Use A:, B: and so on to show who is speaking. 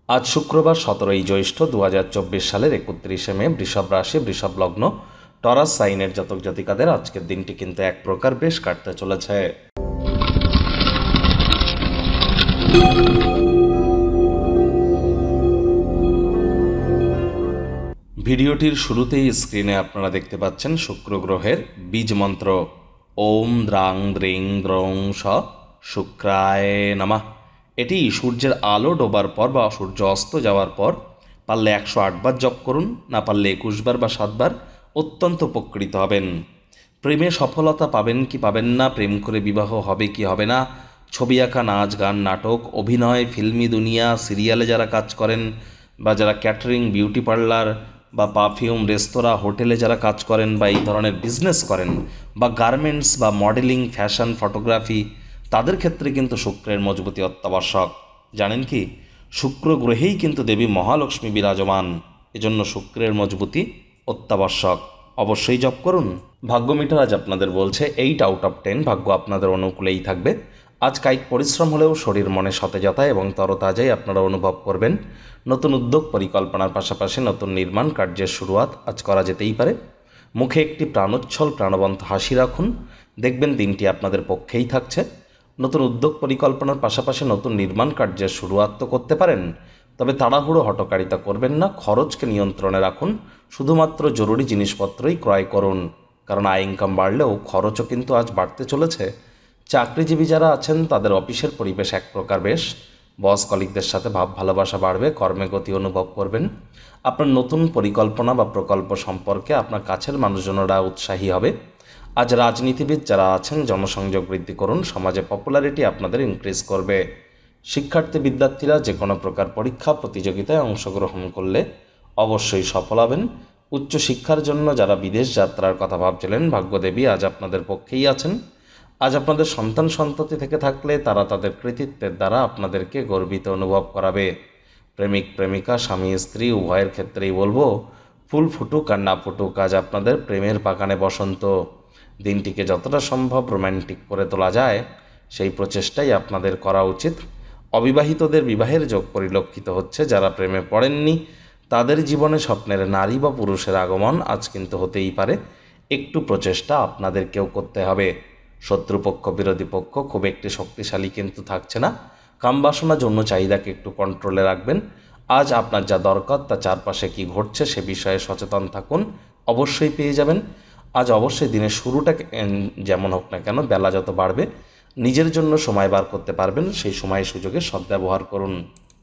A: আজ শুক্রবার 17ই জ্যৈষ্ঠ 2024 সালের 31শে মে, বৃষভ রাশি, বৃষভ লগ্ন, টরাস সাইনের জাতক জাতিকাদের আজকের দিনটি কিন্তু এক প্রকার বেশ কাটতে চলেছে। ভিডিওটির শুরুতেই স্ক্রিনে আপনারা দেখতে পাচ্ছেন শুক্র গ্রহের বীজ মন্ত্র ওম দ্রাং দ্রিং দ্রং স শুক্রায় নমঃ। এটি সূর্যের আলো ডোবার পর বা সূর্য অস্ত যাওয়ার পর পারলে 108 বার জপ করুন, না পারলে 21 বার বা 7 বার, অত্যন্ত উপকৃত হবেন। প্রেমে সফলতা পাবেন কি পাবেন না, প্রেম করে বিবাহ হবে কি হবে না, ছবি আঁকা, নাচ গান, নাটক, অভিনয়, ফিল্মি দুনিয়া, সিরিয়ালে যারা কাজ করেন বা যারা ক্যাটারিং, বিউটি পার্লার বা পারফিউম, রেস্তোরাঁ, হোটেলে যারা কাজ করেন বা এই ধরনের বিজনেস করেন বা গার্মেন্টস বা মডেলিং, ফ্যাশন, ফটোগ্রাফি, তাদের ক্ষেত্রে কিন্তু শুক্রের মজবুতি অত্যাবশ্যক। জানেন কি, শুক্র গ্রহেই কিন্তু দেবী মহালক্ষ্মী বিরাজমান, এজন্য শুক্রের মজবুতি অত্যাবশ্যক। অবশ্যই জপ করুন। ভাগ্য মিটার আজ আপনাদের বলছে 8 আউট অফ 10 ভাগ্য আপনাদের অনুকূলেই থাকবে। আজ কায়িক পরিশ্রম হলেও শরীর মনে সতেজতা এবং তরতাজাই আপনারা অনুভব করবেন। নতুন উদ্যোগ পরিকল্পনার পাশাপাশি নতুন নির্মাণ কার্যের শুরুয়াত আজ করা যেতেই পারে। মুখে একটি প্রাণোচ্ছল প্রাণবন্ত হাসি রাখুন, দেখবেন দিনটি আপনাদের পক্ষেই থাকছে। নতুন উদ্যোগ পরিকল্পনার পাশাপাশি নতুন নির্মাণ কার্যের শুরুয়াত তো করতে পারেন, তবে তাড়াহুড়ো হঠকারিতা করবেন না। খরচকে নিয়ন্ত্রণে রাখুন, শুধুমাত্র জরুরি জিনিসপত্রই ক্রয় করুন, কারণ আয় ইনকাম বাড়লেও খরচও কিন্তু আজ বাড়তে চলেছে। চাকরিজীবী যারা আছেন তাদের অফিসের পরিবেশ এক প্রকার বেশ, বস কলিগদের সাথে ভাব ভালোবাসা বাড়বে, কর্মে গতি অনুভব করবেন। আপনার নতুন পরিকল্পনা বা প্রকল্প সম্পর্কে আপনার কাছের মানুষজনরা উৎসাহী হবে। আজ রাজনীতিবিদ যারা আছেন জনসংযোগ বৃদ্ধি করুন, সমাজে পপুলারিটি আপনাদের ইনক্রিজ করবে। শিক্ষার্থী বিদ্যার্থীরা যে কোনো প্রকার পরীক্ষা প্রতিযোগিতায় অংশগ্রহণ করলে অবশ্যই সফল হবেন। উচ্চশিক্ষার জন্য যারা বিদেশ যাত্রার কথা ভাবছিলেন, ভাগ্যদেবী আজ আপনাদের পক্ষেই আছেন। আজ আপনাদের সন্তান সন্ততি থেকে থাকলে তারা তাদের কৃতিত্বের দ্বারা আপনাদেরকে গর্বিত অনুভব করাবে। প্রেমিক প্রেমিকা, স্বামী স্ত্রী উভয়ের ক্ষেত্রেই বলবো, ফুল ফুটুক আর না ফুটুক, আজ আপনাদের প্রেমের বাগানে বসন্ত। দিনটিকে যতটা সম্ভব রোম্যান্টিক করে তোলা যায় সেই প্রচেষ্টাই আপনাদের করা উচিত। অবিবাহিতদের বিবাহের যোগ পরিলক্ষিত হচ্ছে। যারা প্রেমে পড়েননি তাদের জীবনে স্বপ্নের নারী বা পুরুষের আগমন আজ কিন্তু হতেই পারে। একটু প্রচেষ্টা আপনাদেরকেও করতে হবে। শত্রুপক্ষ, বিরোধী পক্ষ খুব একটি শক্তিশালী কিন্তু থাকছে না। কামবাসনা যৌন চাহিদাকে একটু কন্ট্রোলে রাখবেন। আজ আপনার যা দরকার তা চারপাশে কি ঘটছে সে বিষয়ে সচেতন থাকুন, অবশ্যই পেয়ে যাবেন। আজ অবশ্যই দিনের শুরুটা যেমন হোক না কেন, বেলা যত বাড়বে নিজের জন্য সময় বার করতে পারবেন, সেই সময় সুযোগে সদ্ব্যবহার করুন।